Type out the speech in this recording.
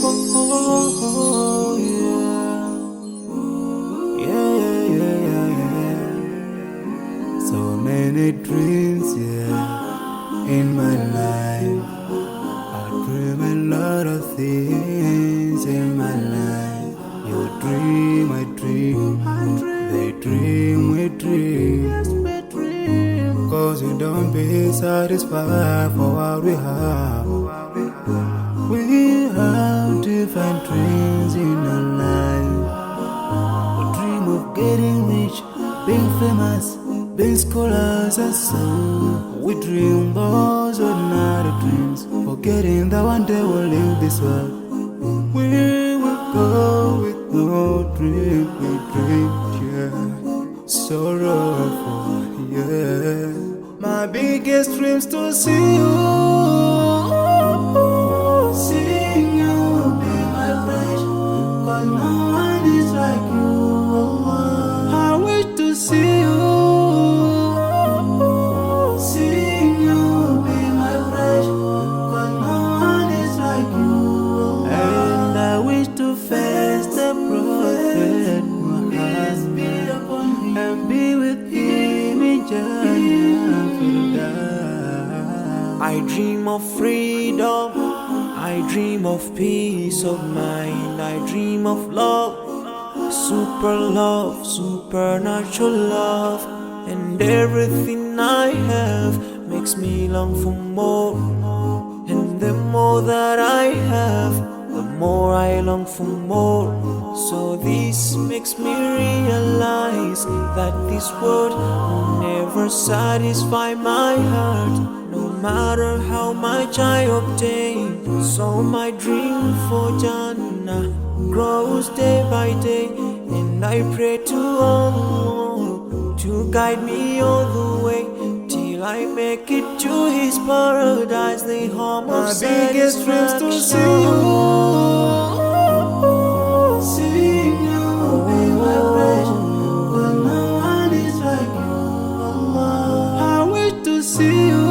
Oh, yeah. Yeah, yeah, yeah, yeah, yeah. So many dreams, yeah, in my life. I dream a lot of things in my life. You dream, I dream. They dream, we dream. Cause we don't be satisfied for what we have. We have different dreams in our life. We dream of getting rich, being famous, being scholars and so. We dream those ordinary dreams, forgetting that one day we'll leave this world. We will go with no dream, we dream, yeah. Sorrowful, yeah. My biggest dreams to see you, seeing you be my friend. Cause no one is like you, I wish to see you, seeing you be my friend. Cause no one is like you, and I wish to face the prophet Muhammad and be with him in Jannah. I dream of freedom, I dream of peace of mind, I dream of love, supernatural love, and everything I have makes me long for more, and the more that I have, the more I long for more. So this makes me realize that this world will never satisfy my heart, no matter how much I obtain. So my dream for Jannah grows day by day, and I pray to Allah to guide me all the way till I make it to His paradise, the home of satisfaction. My biggest dreams to see you, seeing you be my friend. Cause no one is like you, Allah. I wish to see you,